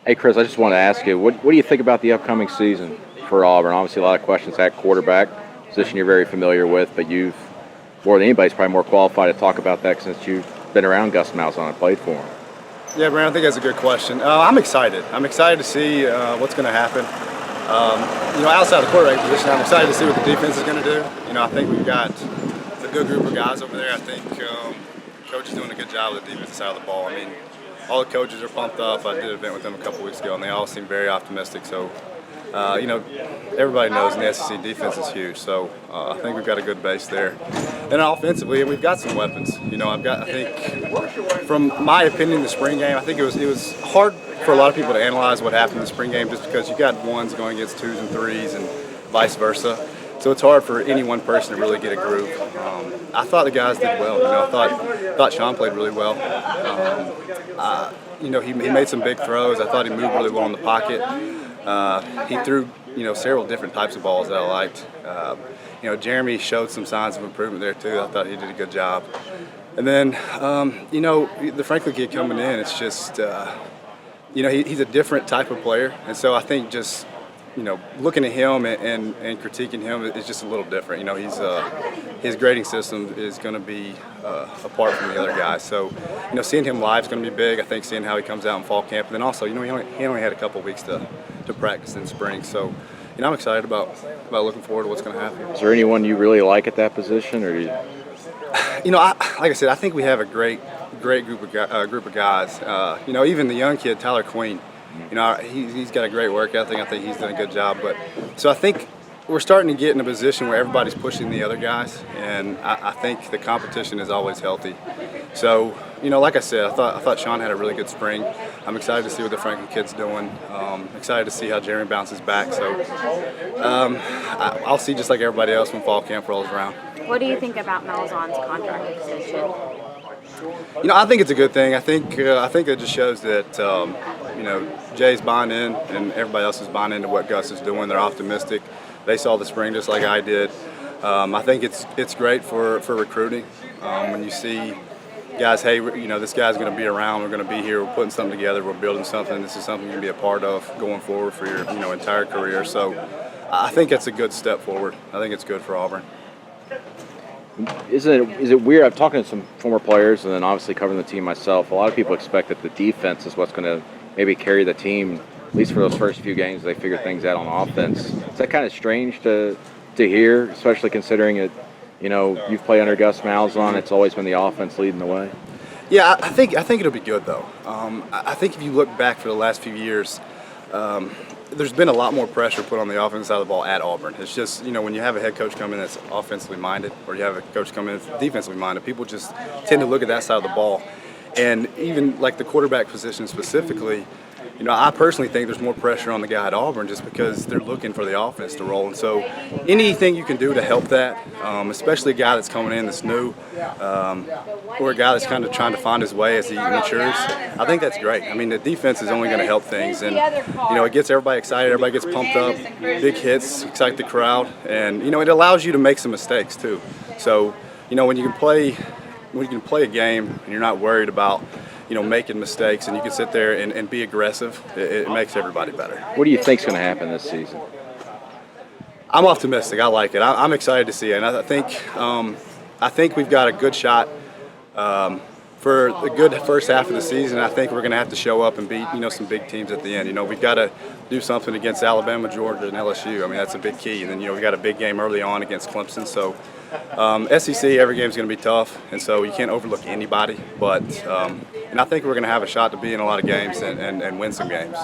Hey, Chris, I just want to ask you, what do you think about the upcoming season for Auburn? Obviously, a lot of questions at quarterback, position you're very familiar with, but you've, more than anybody's probably more qualified to talk about that since you've been around Gus Malzahn and played for him. Yeah, Brandon, I think that's a good question. I'm excited. I'm excited to see what's going to happen. Outside the quarterback position, I'm excited to see what the defense is going to do. I think we've got a good group of guys over there. I think coach is doing a good job with the defensive side of the ball. I mean, all the coaches are pumped up. I did an event with them a couple weeks ago, and they all seem very optimistic. So, everybody knows in the SEC defense is huge. So I think we've got a good base there. And offensively, we've got some weapons. I think, from my opinion, the spring game, I think it was hard for a lot of people to analyze what happened in the spring game just because you got ones going against twos and threes and vice versa. So it's hard for any one person to really get a groove. I thought the guys did well. I thought Sean played really well. He made some big throws. I thought he moved really well in the pocket. He threw several different types of balls that I liked. Jeremy showed some signs of improvement there too. I thought he did a good job. And then the Franklin kid coming in, it's just he's a different type of player, and so I think just looking at him and critiquing him is just a little different. His grading system is going to be apart from the other guys. So, seeing him live is going to be big. I think seeing how he comes out in fall camp, and then also, he only had a couple weeks to practice in spring. So, I'm excited about looking forward to what's going to happen. Is there anyone you really like at that position, or do you? Like I said, I think we have a great group of guys. Even the young kid, Tyler Queen. He's got a great work ethic. I think he's done a good job. So I think we're starting to get in a position where everybody's pushing the other guys, and I think the competition is always healthy. So, like I said, I thought Sean had a really good spring. I'm excited to see what the Franklin kid's doing. Excited to see how Jeremy bounces back. So I'll see just like everybody else when fall camp rolls around. What do you think about Malzahn's contract extension? I think it's a good thing. I think it just shows that Jay's buying in and everybody else is buying into what Gus is doing. They're optimistic. They saw the spring just like I did. I think it's great for recruiting when you see guys. Hey, this guy's going to be around. We're going to be here. We're putting something together. We're building something. This is something you can be a part of going forward for your entire career. So I think it's a good step forward. I think it's good for Auburn. Is it weird? I'm talking to some former players and then obviously covering the team myself. A lot of people expect that the defense is what's going to maybe carry the team, at least for those first few games. They figure things out on offense. Is that kind of strange to hear, especially considering it? You've played under Gus Malzahn. It's always been the offense leading the way. Yeah, I think it'll be good though. I think if you look back for the last few years, there's been a lot more pressure put on the offensive side of the ball at Auburn. It's just, when you have a head coach come in that's offensively minded or you have a coach come in that's defensively minded, people just tend to look at that side of the ball. And even like the quarterback position specifically, I personally think there's more pressure on the guy at Auburn just because they're looking for the offense to roll. And so anything you can do to help that, especially a guy that's coming in that's new, or a guy that's kind of trying to find his way as he matures, I think that's great. I mean, the defense is only going to help things. And, it gets everybody excited. Everybody gets pumped up. Big hits, excite the crowd. And, it allows you to make some mistakes too. So, when you can play a game and you're not worried about making mistakes, and you can sit there and be aggressive, it makes everybody better. What do you think's going to happen this season? I'm optimistic. I like it. I'm excited to see it. And I think we've got a good shot for a good first half of the season. I think we're going to have to show up and beat some big teams at the end. We've got to do something against Alabama, Georgia, and LSU. I mean, that's a big key. And then we got a big game early on against Clemson. So SEC, every game's going to be tough, and so you can't overlook anybody. But and I think we're going to have a shot to be in a lot of games and win some games.